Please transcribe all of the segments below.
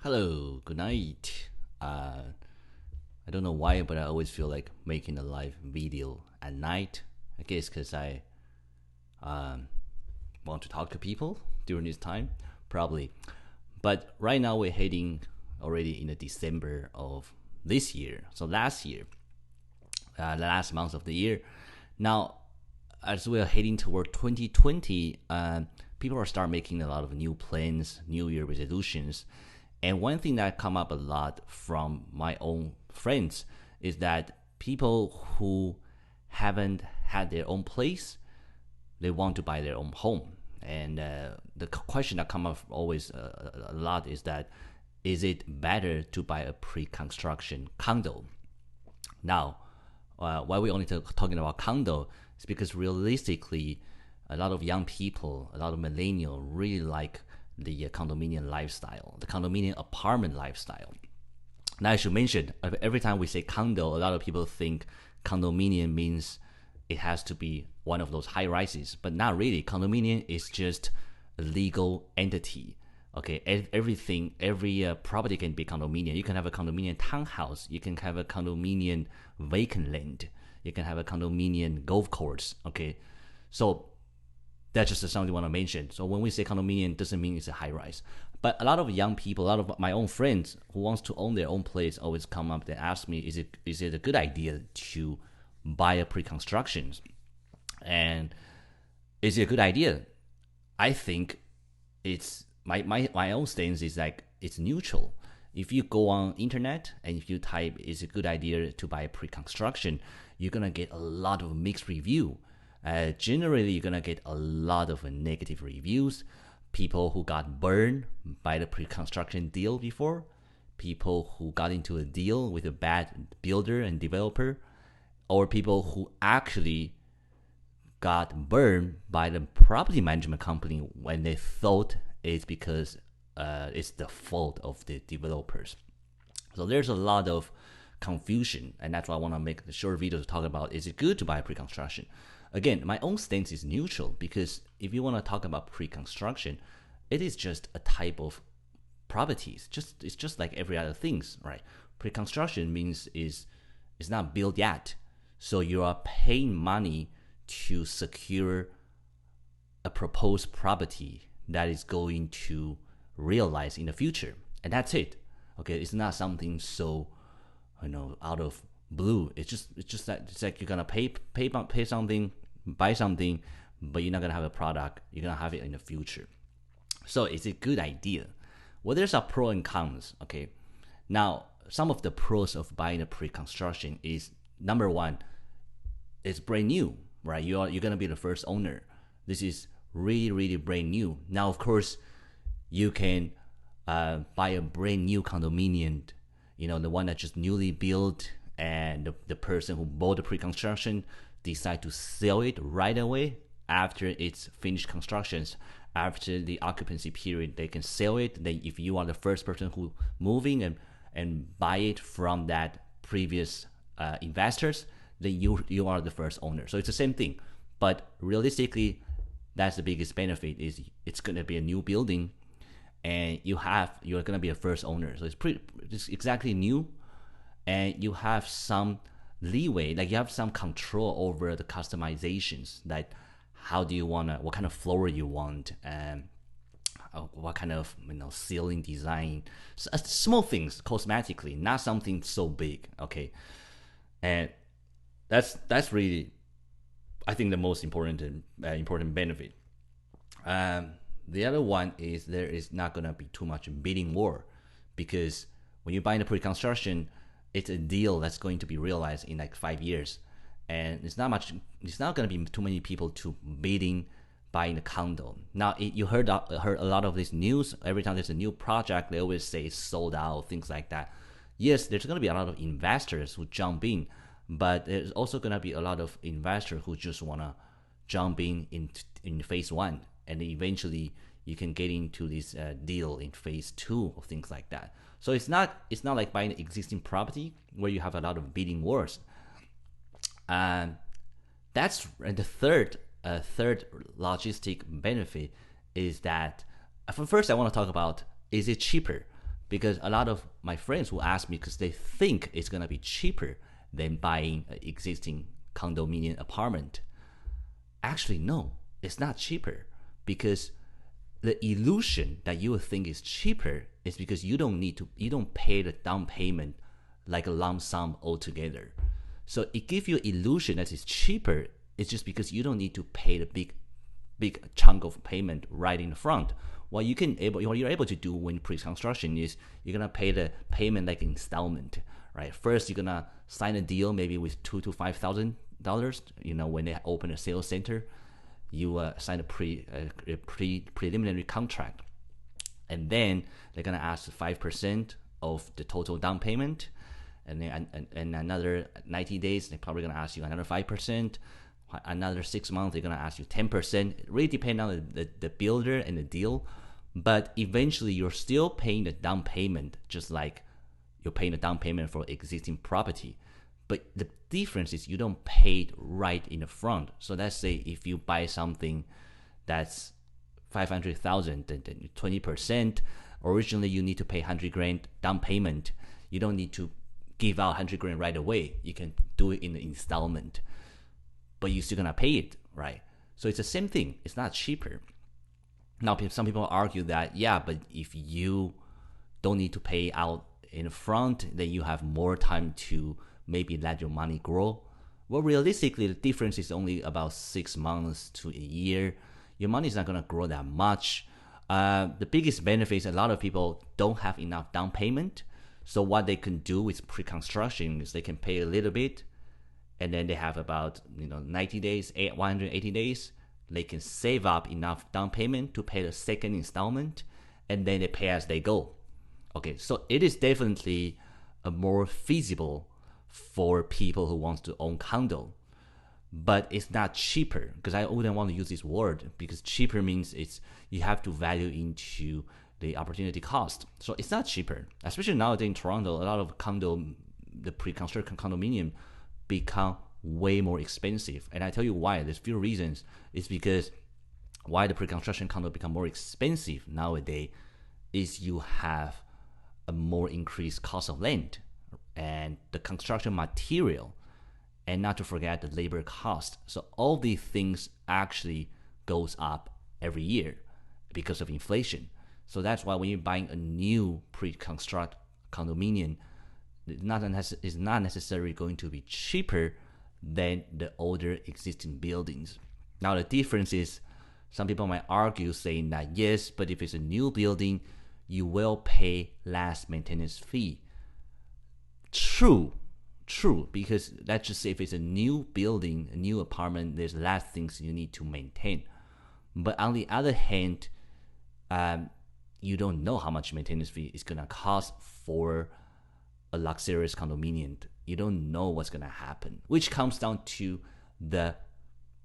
Hello, good night. I don't know why, but I always feel like making a live video at night. I guess because I um, want to talk to people during this time, probably. But right now we're heading already in the December of this year. So last year, the last month of the year. Now, as we are heading toward 2020, people are start making a lot of new plans, New Year resolutions, and one thing that come up a lot from my own friends is that people who haven't had their own place, they want to buy their own home. And the question that come up always a lot is that is it better to buy a pre-construction condo? Now, why we only talking about condo is because realistically, a lot of young people, a lot of millennials really like the condominium lifestyle, the condominium apartment lifestyle. Now, I should mention, every time we say condo, a lot of people think condominium means it has to be one of those high rises, but not really. Condominium is just a legal entity. Okay, everything, every property can be condominium. You can have a condominium townhouse. You can have a condominium vacant land. You can have a condominium golf course. Okay, so that's just something I want to mention. So when we say condominium, doesn't mean it's a high rise. But a lot of young people, a lot of my own friends who wants to own their own place always come up and ask me, is it a good idea to buy a pre-construction? And is it a good idea? I think it's my own stance is like it's neutral. If you go on internet and if you type is it a good idea to buy a pre-construction, you're gonna get a lot of mixed review. Generally, you're gonna get a lot of negative reviews. People who got burned by the pre-construction deal before, people who got into a deal with a bad builder and developer, or people who actually got burned by the property management company when they thought it's because it's the fault of the developers. So there's a lot of confusion, and that's why I want to make the short video to talk about is it good to buy pre-construction. Again, my own stance is neutral because if you want to talk about pre-construction, it is just a type of properties. It's just like every other things, right? Pre-construction means it's not built yet, so you are paying money to secure a proposed property that is going to realize in the future, and that's it. Okay, it's not something so out of blue. It's just that it's like you're gonna pay something, buy something, but you're not gonna have a product. You're gonna have it in the future. So it's a good idea. Well, there's a pro and cons. Okay, now some of the pros of buying a pre-construction is number one, it's brand new, right? You're gonna be the first owner. This is really brand new. Now, of course, you can buy a brand new condominium, the one that just newly built, and the person who bought the pre-construction decide to sell it right away after it's finished constructions. After the occupancy period, they can sell it. Then if you are the first person who moving and buy it from that previous investors, then you are the first owner. So it's the same thing, but realistically, that's the biggest benefit is it's going to be a new building, and you're going to be a first owner. So it's exactly new, and you have some leeway, like you have some control over the customizations, like how do you what kind of floor you want, and what kind of ceiling design, small things cosmetically, not something so big. Okay, and that's really, I think, the most important benefit. The other one is there is not gonna be too much bidding war, because when you buy the pre-construction, it's a deal that's going to be realized in like 5 years, and it's not going to be too many people to bidding buying a condo. Now, you heard a lot of this news. Every time there's a new project, they always say sold out, things like that. Yes, there's going to be a lot of investors who jump in, but there's also going to be a lot of investors who just want to jump in phase one, and eventually you can get into this deal in phase two or things like that. So it's not like buying an existing property where you have a lot of bidding wars. And the third logistic benefit is that, first I want to talk about, is it cheaper? because a lot of my friends will ask me because they think it's gonna be cheaper than buying an existing condominium apartment. Actually, no, it's not cheaper, because the illusion that you would think is cheaper is because you don't pay the down payment like a lump sum altogether. So it gives you an illusion that it's cheaper. It's just because you don't need to pay the big chunk of payment right in the front. What you're able to do when pre-construction is you're gonna pay the payment like installment, right? First, you're gonna sign a deal maybe with $2,000 to $5,000. When they open a sales center, you sign a preliminary contract, and then they're gonna ask 5% of the total down payment, and then and another 90 days they're probably gonna ask you another 5%. Another 6 months they're gonna ask you 10%. It really depends on the builder and the deal, but eventually you're still paying the down payment, just like you're paying the down payment for existing property. But the difference is you don't pay it right in the front. So let's say if you buy something that's 500,000, then 20%. Originally you need to pay 100 grand down payment. You don't need to give out 100 grand right away. You can do it in the installment, but you're still gonna pay it, right? So it's the same thing. It's not cheaper. Now, some people argue that, yeah, but if you don't need to pay out in front, then you have more time to maybe let your money grow. Well, realistically, the difference is only about 6 months to a year. Your money is not gonna grow that much. The biggest benefit is a lot of people don't have enough down payment. So what they can do with pre-construction is they can pay a little bit, and then they have about 90 days, 180 days. They can save up enough down payment to pay the second installment, and then they pay as they go. Okay, so it is definitely a more feasible for people who want to own condo, but it's not cheaper, because I wouldn't want to use this word, because cheaper means you have to value into the opportunity cost. So it's not cheaper, especially nowadays in Toronto. A lot of the pre-construction condominium become way more expensive, and I tell you why. There's few reasons. It's because why the pre-construction condo become more expensive nowadays is you have a more increased cost of land and the construction material, and not to forget the labor cost. So all these things actually goes up every year because of inflation. So that's why when you're buying a new pre-construct condominium, it's not necessarily going to be cheaper than the older existing buildings. Now the difference is, some people might argue saying that yes, but if it's a new building, you will pay less maintenance fee. True, because let's just say if it's a new building, a new apartment, there's less things you need to maintain. But on the other hand, you don't know how much maintenance fee is gonna cost for a luxurious condominium. You don't know what's gonna happen, which comes down to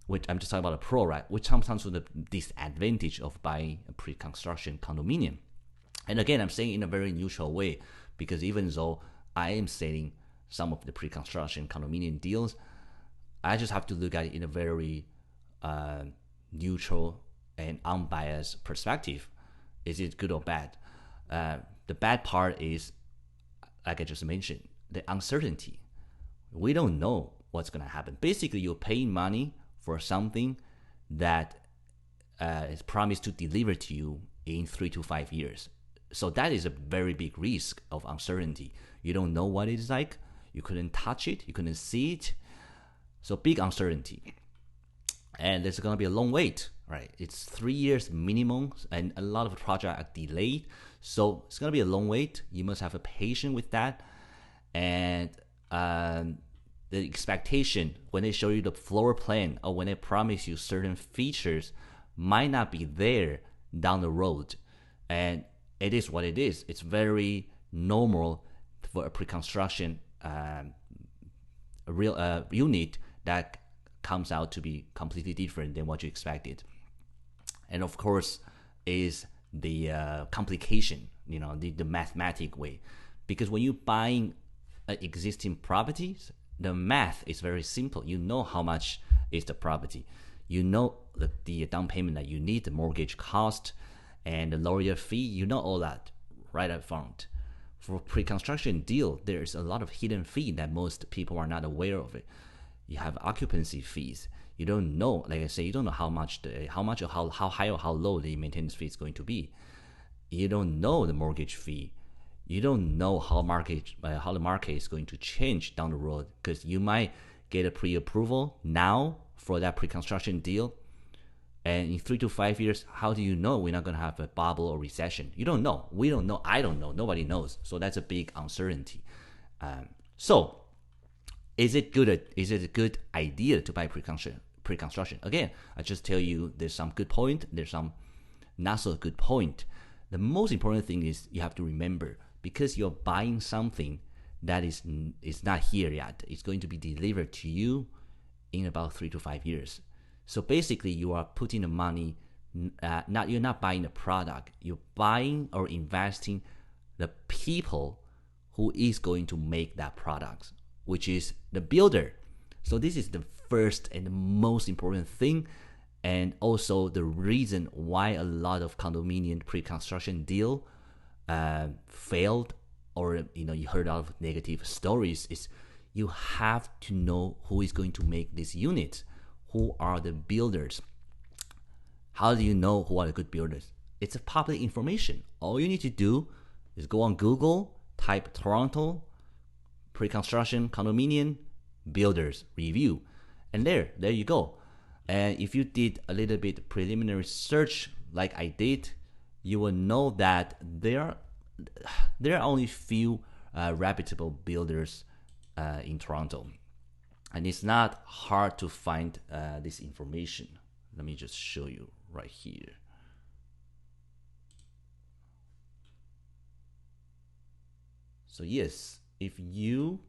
which I'm just talking about a pro, right? Which comes down to the disadvantage of buying a pre-construction condominium. And again, I'm saying in a very neutral way, because even though I am selling some of the pre-construction condominium deals, I just have to look at it in a very neutral and unbiased perspective. Is it good or bad? The bad part is, like I just mentioned, the uncertainty. We don't know what's going to happen. Basically, you're paying money for something that is promised to deliver to you in 3 to 5 years. So that is a very big risk of uncertainty. You don't know what it is like. You couldn't touch it. You couldn't see it. So big uncertainty. And there's going to be a long wait, right? It's 3 years minimum, and a lot of projects are delayed. So it's going to be a long wait. You must have a patience with that. And the expectation when they show you the floor plan or when they promise you certain features might not be there down the road. And it is what it is. It's very normal for a pre-construction unit that comes out to be completely different than what you expected. And of course is the complication, the mathematic way. Because when you're buying existing properties, the math is very simple. You know how much is the property. You know the down payment that you need, the mortgage cost, and the lawyer fee. You know all that right up front. For pre-construction deal, there's a lot of hidden fee that most people are not aware of it. You have occupancy fees. You don't know, like I say, you don't know how much or how high or how low the maintenance fee is going to be. You don't know the mortgage fee. You don't know how the market is going to change down the road, because you might get a pre-approval now for that pre-construction deal, and in 3 to 5 years, how do you know we're not going to have a bubble or recession? You don't know. We don't know. I don't know. Nobody knows. So that's a big uncertainty. So is it a good idea to buy pre-construction? Again, I just tell you there's some good point, there's some not so good point. The most important thing is you have to remember, because you're buying something that is not here yet, it's going to be delivered to you in about 3 to 5 years. So basically, you are putting the money, you're not buying the product, you're buying or investing the people who is going to make that product, which is the builder. So this is the first and the most important thing, and also the reason why a lot of condominium pre-construction deal failed, or you heard of negative stories, is you have to know who is going to make this unit. Who are the builders? How do you know who are the good builders? It's a public information. All you need to do is go on Google, type Toronto pre-construction condominium builders review, and there you go. And if you did a little bit preliminary search like I did, you will know that there are only few reputable builders in Toronto. And it's not hard to find this information. Let me just show you right here. So yes, if you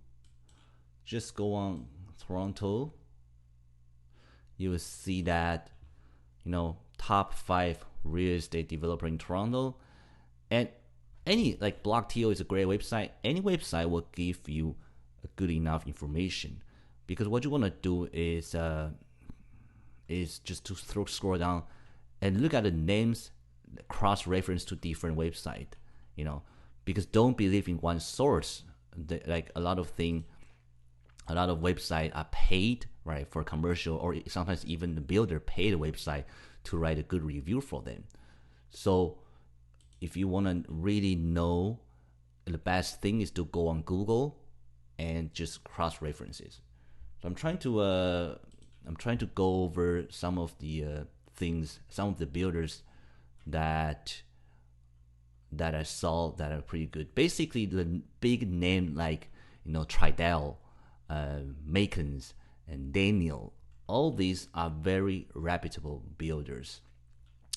just go on Toronto, you will see that, top 5 real estate developer in Toronto. And any, like BlockTO is a great website. Any website will give you a good enough information. Because what you want to do is just to scroll down and look at the names, cross-reference to different websites, because don't believe in one source. Like a lot of websites are paid, right, for commercial, or sometimes even the builder paid a website to write a good review for them. So if you want to really know, the best thing is to go on Google and just cross-references. So I'm trying to go over some of the things, some of the builders that I saw that are pretty good. Basically, the big name like Tridel, Makens, and Daniel, all these are very reputable builders.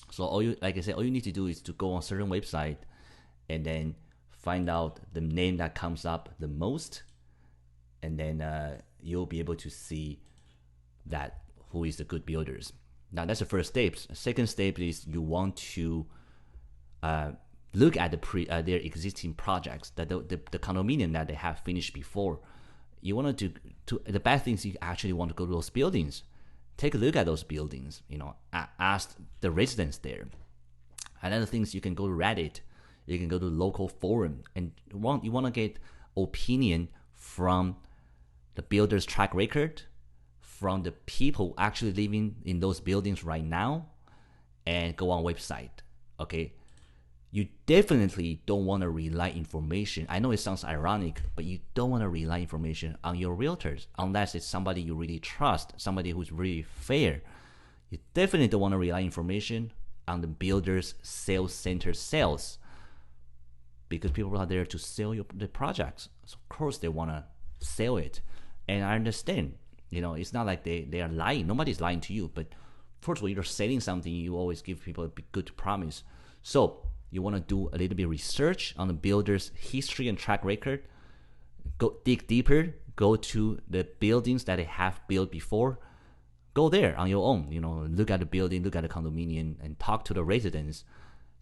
So all you need to do is to go on certain website and then find out the name that comes up the most, and then you'll be able to see that who is the good builders. Now that's the first step. Second step is you want to look at their existing projects, that the condominium that they have finished before. You want to the best things, you actually want to go to those buildings, take a look at those buildings. Ask the residents there. Another things, you can go to Reddit, you can go to local forum, and you want to get opinion from the builder's track record, from the people actually living in those buildings right now, and go on website. Okay, you definitely don't want to rely information. I know it sounds ironic, but you don't want to rely information on your realtors unless it's somebody you really trust, somebody who's really fair. You definitely don't want to rely information on the builder's sales center sales, because people are there to sell the projects. So of course they want to sell it. And I understand, it's not like they are lying. Nobody's lying to you. But first, when you're selling something, you always give people a good promise. So you want to do a little bit of research on the builder's history and track record. Go dig deeper. Go to the buildings that they have built before. Go there on your own. Look at the building, look at the condominium, and talk to the residents.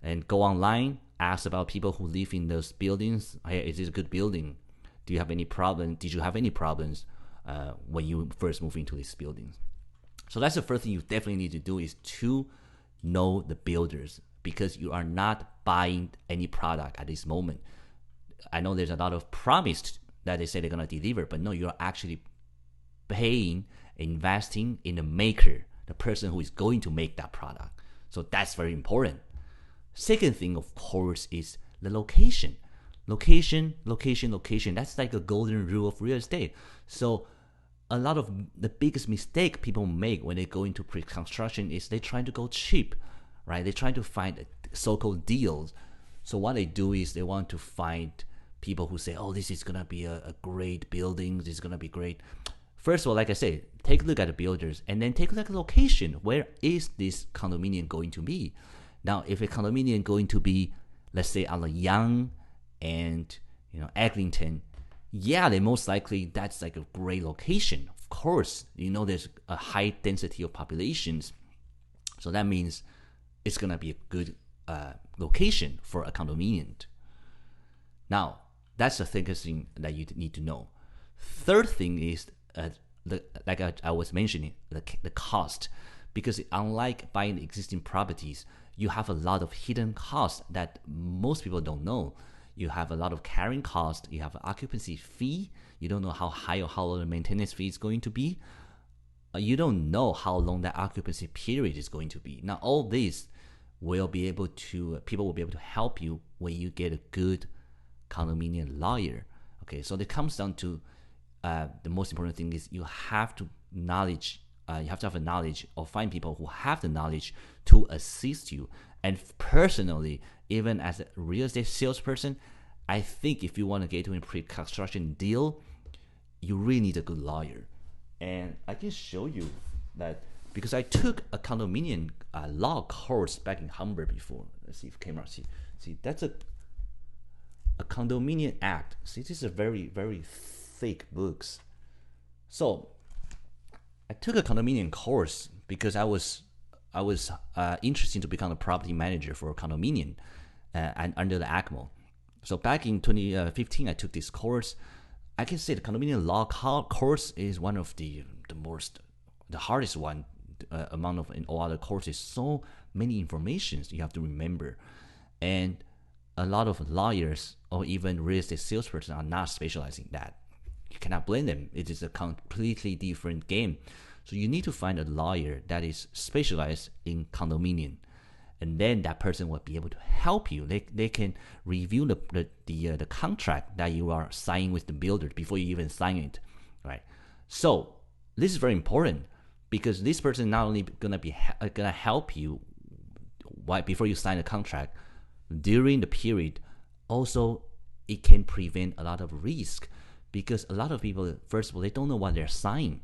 And go online, ask about people who live in those buildings. Hey, is this a good building? Do you have any problem? Did you have any problems when you first moved into these buildings? So that's the first thing you definitely need to do, is to know the builders, because you are not buying any product at this moment. I know there's a lot of promise that they say they're going to deliver, but no, you're actually paying, investing in the maker, the person who is going to make that product. So that's very important. Second thing, of course, is the location. Location. That's like a golden rule of real estate. So a lot of the biggest mistake people make when they go into pre-construction is they try to go cheap, right? They try to find so-called deals. So what they do is they want to find people who say, oh, this is going to be a great building. This is going to be great. First of all, like I said, take a look at the builders and then take a look at the location. Where is this condominium going to be? Now, if a condominium going to be, let's say, on the Young and Eglinton, yeah, then most likely that's like a great location. Of course, there's a high density of populations, so that means it's gonna be a good location for a condominium. Now, that's the second thing that you need to know. Third thing is, like I was mentioning, the cost, because unlike buying existing properties, you have a lot of hidden costs that most people don't know. You have a lot of carrying cost. You have an occupancy fee. You don't know how high or how low the maintenance fee is going to be. You don't know how long that occupancy period is going to be. Now, all this will be able to, people will be able to help you when you get a good condominium lawyer. Okay, so it comes down to the most important thing is you have to have a knowledge or find people who have the knowledge to assist you. And personally, even as a real estate salesperson, I think if you want to get to a pre-construction deal, you really need a good lawyer. And I can show you that because I took a condominium law course back in Hamburg before. Let's see if camera see that's a condominium act. See, this is a very, very thick books. So I took a condominium course because I was interested to become a property manager for a condominium and under the ACMO. So back in 2015, I took this course. I can say the condominium law course is one of the hardest one among in all other courses. So many informations you have to remember, and a lot of lawyers or even real estate salespersons are not specializing in that. You cannot blame them. It is a completely different game. So you need to find a lawyer that is specialized in condominium, and then that person will be able to help you. They can review the contract that you are signing with the builder before you even sign it, right? So this is very important because this person not only gonna help you before you sign the contract, during the period, also it can prevent a lot of risk because a lot of people, first of all, they don't know what they're signing.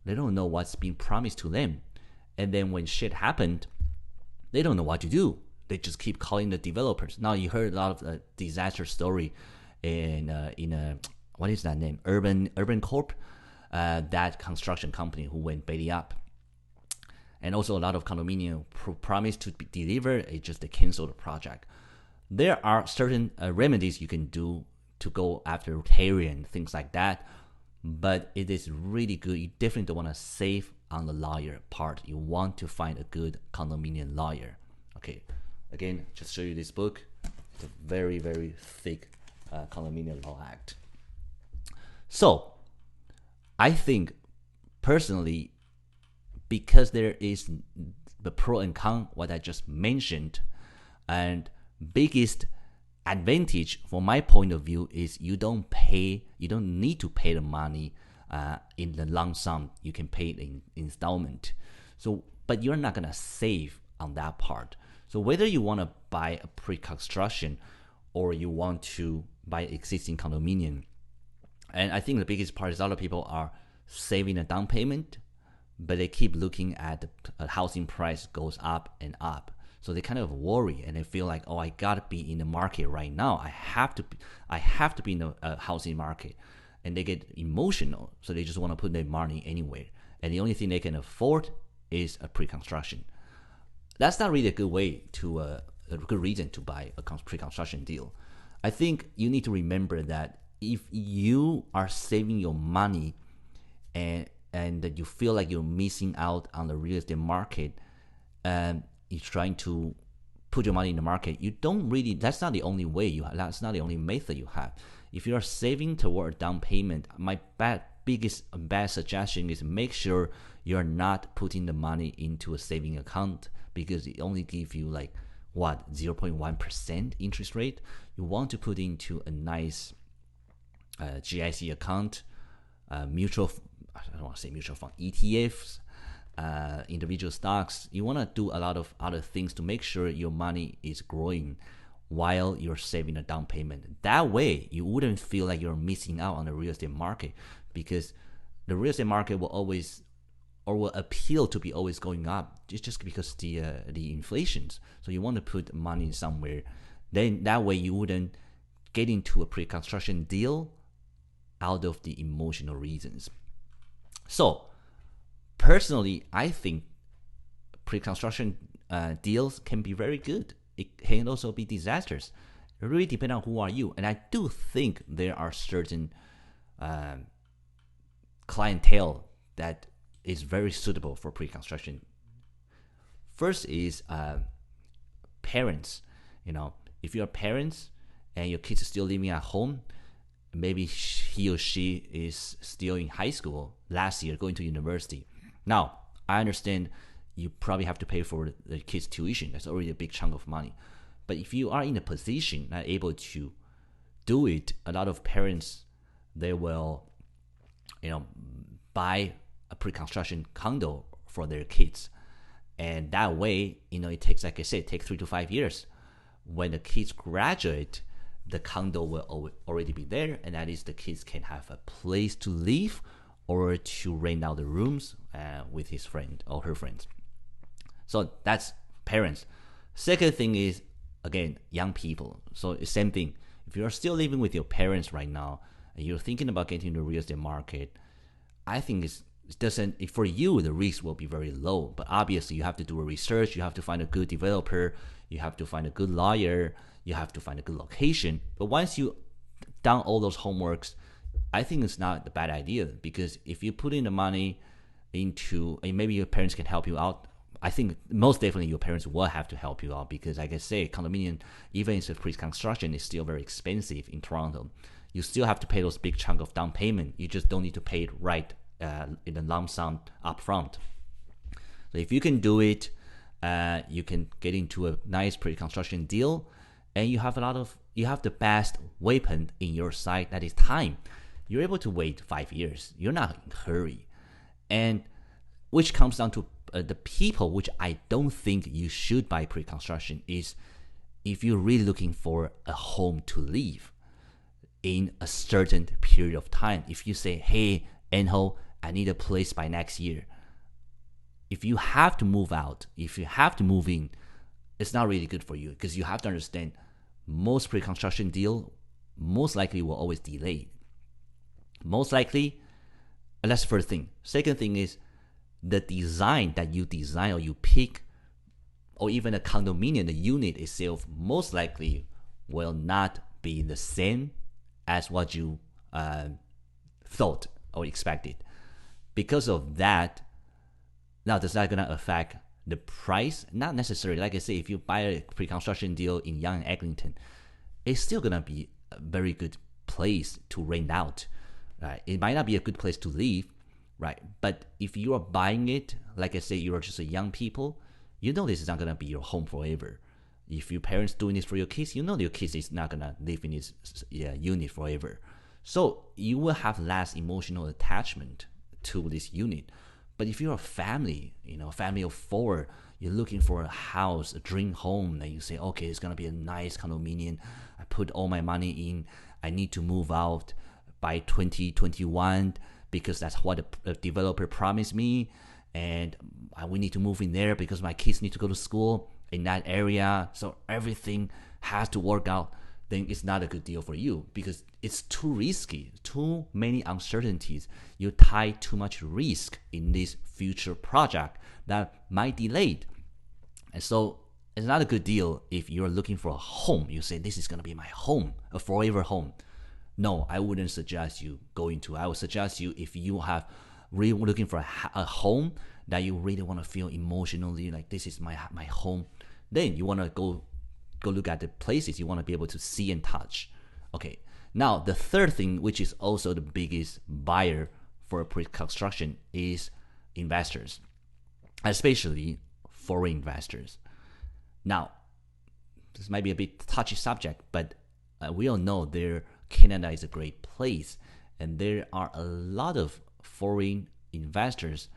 They don't know what's being promised to them. And then when shit happened, they don't know what to do. They just keep calling the developers. Now, you heard a lot of disaster story in what is that name? Urban Corp, that construction company who went belly up. And also a lot of condominium promised to be delivered, it just they canceled the project. There are certain remedies you can do to go after Tarion, things like that. But it is really good. You definitely don't want to save on the lawyer part. You want to find a good condominium lawyer. Okay, again, just show you this book. It's a very, very thick condominium law act. So I think personally, because there is the pro and con, what I just mentioned, and biggest advantage from my point of view is you don't need to pay the money in the lump sum. You can pay it in installment. So, but you're not gonna save on that part. So whether you want to buy a pre-construction or you want to buy existing condominium, and I think the biggest part is a lot of people are saving a down payment, but they keep looking at the housing price goes up and up. So they kind of worry and they feel like, oh, I gotta be in the market right now. I have to be in the housing market, and they get emotional. So they just want to put their money anywhere, and the only thing they can afford is a pre-construction. That's not really a good way to a good reason to buy a pre-construction deal. I think you need to remember that if you are saving your money and that you feel like you're missing out on the real estate market, you're trying to put your money in the market, you don't really, that's not the only way you have, that's not the only method you have. If you are saving toward down payment, my biggest bad suggestion is make sure you're not putting the money into a saving account, because it only gives you like what, 0.1% interest rate. You want to put into a nice GIC account, mutual, I don't want to say mutual fund, ETFs, individual stocks. You want to do a lot of other things to make sure your money is growing while you're saving a down payment. That way, you wouldn't feel like you're missing out on the real estate market, because the real estate market will always, or will appeal to be always going up, just because the inflations. So you want to put money somewhere, then that way you wouldn't get into a pre-construction deal out of the emotional reasons. So personally, I think pre-construction deals can be very good. It can also be disastrous. It really depends on who are you. And I do think there are certain clientele that is very suitable for pre-construction. First is parents. If you're parents and your kids are still living at home, maybe he or she is still in high school, last year going to university. Now, I understand you probably have to pay for the kids' tuition. That's already a big chunk of money. But if you are in a position not able to do it, a lot of parents, they will, buy a pre-construction condo for their kids. And that way, it takes, like I said, 3 to 5 years. When the kids graduate, the condo will already be there, and at least the kids can have a place to live or to rent out the rooms with his friend or her friends. So that's parents. Second thing is, again, young people. So it's same thing. If you're still living with your parents right now and you're thinking about getting into the real estate market, I think it doesn't, for you, the risk will be very low. But obviously, you have to do a research. You have to find a good developer. You have to find a good lawyer. You have to find a good location. But once you done all those homeworks, I think it's not a bad idea, because if you put in the money into, and maybe your parents can help you out. I think most definitely your parents will have to help you out, because like I say, condominium, even if it's pre-construction, is still very expensive in Toronto. You still have to pay those big chunk of down payment. You just don't need to pay it right in a lump sum up front. So if you can do it, you can get into a nice pre-construction deal, and you have the best weapon in your side, that is time. You're able to wait 5 years. You're not in a hurry. And which comes down to the people, which I don't think you should buy pre-construction, is if you're really looking for a home to live in a certain period of time. If you say, hey, Enho, I need a place by next year. If you have to move out, if you have to move in, it's not really good for you, because you have to understand most pre-construction deal most likely will always delay. Most likely, and that's the first thing. Second thing is the design that you design or you pick, or even a condominium, the unit itself, most likely will not be the same as what you thought or expected. Because of that, now does that going to affect the price? Not necessarily. Like I say, if you buy a pre-construction deal in Yonge and Eglinton, it's still going to be a very good place to rent out. Right? It might not be a good place to live, right? But if you are buying it, like I say, you are just a young people, you know this is not going to be your home forever. If your parents doing this for your kids, you know your kids is not going to live in this unit forever. So you will have less emotional attachment to this unit. But if you're a family, a family of 4, you're looking for a house, a dream home, and you say, okay, it's going to be a nice condominium. I put all my money in. I need to move out by 2021 because that's what the developer promised me. And we need to move in there because my kids need to go to school in that area. So everything has to work out. Then it's not a good deal for you because it's too risky, too many uncertainties. You tie too much risk in this future project that might delay. And so it's not a good deal if you're looking for a home. You say, this is going to be my home, a forever home. No, I wouldn't suggest you going to. I would suggest you, if you have really looking for a home that you really want to feel emotionally like this is my home, then you want to go look at the places you want to be able to see and touch. Okay, now the third thing, which is also the biggest buyer for pre-construction, is investors, especially foreign investors. Now, this might be a bit touchy subject, but we all know Canada is a great place, and there are a lot of foreign investors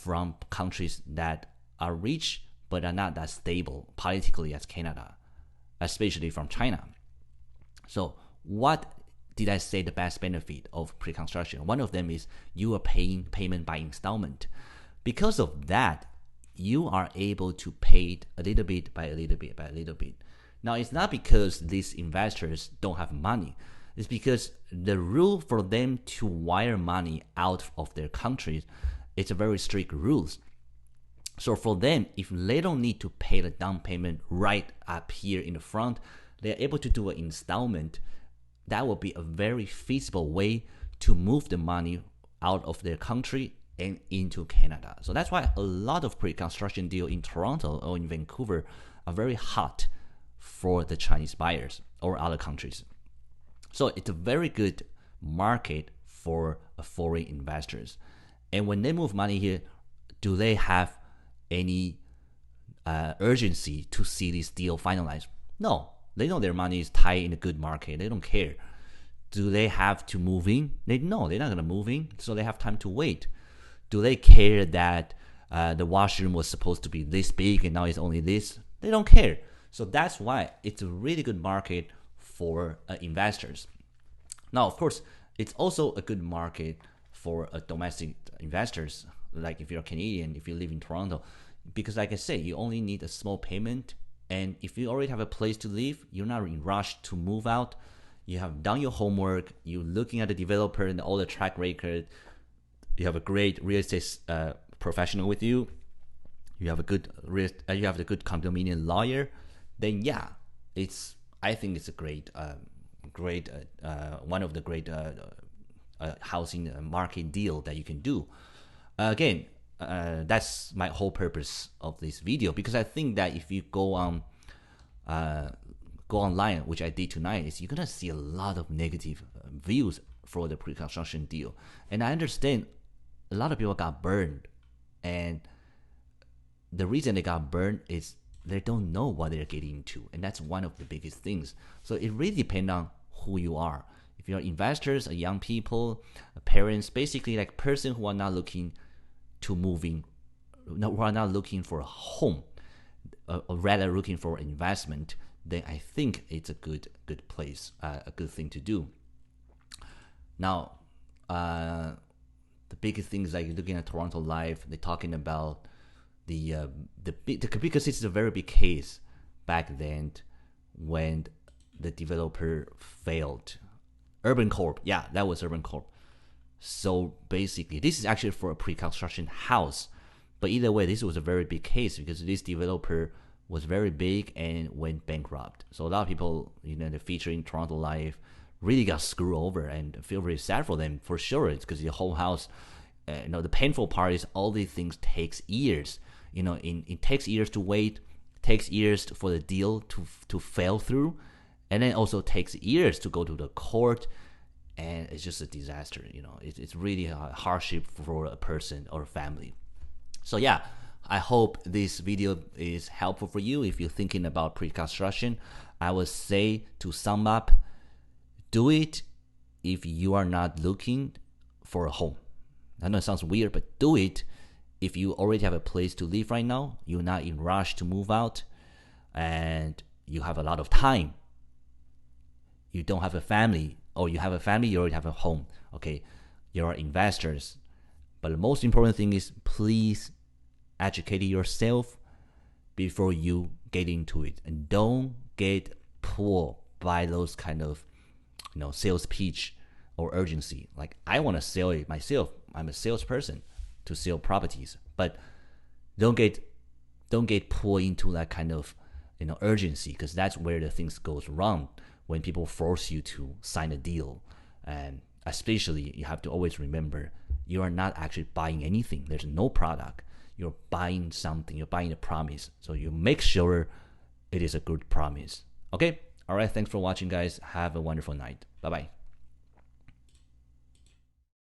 from countries that are rich but are not that stable politically as Canada, especially from China. So what did I say the best benefit of pre-construction? One of them is you are paying payment by installment. Because of that, you are able to pay it a little bit by a little bit by a little bit. Now, it's not because these investors don't have money. It's because the rule for them to wire money out of their countries, it's a very strict rules. So for them, if they don't need to pay the down payment right up here in the front, they're able to do an installment. That will be a very feasible way to move the money out of their country and into Canada. So that's why a lot of pre-construction deals in Toronto or in Vancouver are very hot for the Chinese buyers or other countries. So it's a very good market for foreign investors. And when they move money here, do they have any urgency to see this deal finalized? No, they know their money is tied in a good market. They don't care. Do they have to move in? They know they're not going to move in, so they have time to wait. Do they care that the washroom was supposed to be this big and now it's only this? They don't care. So that's why it's a really good market for investors. Now, of course, it's also a good market for domestic investors. Like if you're Canadian, if you live in Toronto, because like I say, you only need a small payment. And if you already have a place to live, you're not in rush to move out. You have done your homework. You're looking at the developer and all the track record. You have a great real estate professional with you. You have a good the good condominium lawyer. Then yeah, I think it's a great one of the great housing market deal that you can do. Again, that's my whole purpose of this video, because I think that if you go online, which I did tonight, is you're gonna see a lot of negative views for the pre-construction deal. And I understand a lot of people got burned, and the reason they got burned is they don't know what they're getting into, and that's one of the biggest things. So it really depends on who you are. If you're investors, young people, parents, basically like person who are not looking to moving, who are not looking for a home, or rather looking for investment, then I think it's a good place, a good thing to do. Now, the biggest things like looking at Toronto Live, they're talking about because it's a very big case back then when the developer failed. Urban Corp, yeah, that was Urban Corp. So basically, this is actually for a pre-construction house. But either way, this was a very big case because this developer was very big and went bankrupt. So a lot of people, the featuring Toronto Live really got screwed over, and feel very sad for them for sure. It's because the whole house, the painful part is all these things takes years. It takes years to wait, takes years for the deal to fail through, and then also takes years to go to the court, and it's just a disaster. It's really a hardship for a person or a family. So yeah, I hope this video is helpful for you if you're thinking about pre-construction. I would say, to sum up, do it if you are not looking for a home. I know it sounds weird, but do it if you already have a place to live right now, you're not in rush to move out, and you have a lot of time. You don't have a family, or you have a family, you already have a home. Okay, you're investors. But the most important thing is, please educate yourself before you get into it, and don't get pulled by those kind of sales pitch or urgency. Like, I want to sell it myself. I'm a salesperson to sell properties, but don't get pulled into that kind of urgency, because that's where the things goes wrong, when people force you to sign a deal. And especially, you have to always remember, you are not actually buying anything. There's no product. you're buying something, you're buying a promise. So you make sure it is a good promise. Okay? All right. Thanks for watching, guys. Have a wonderful night. Bye-bye.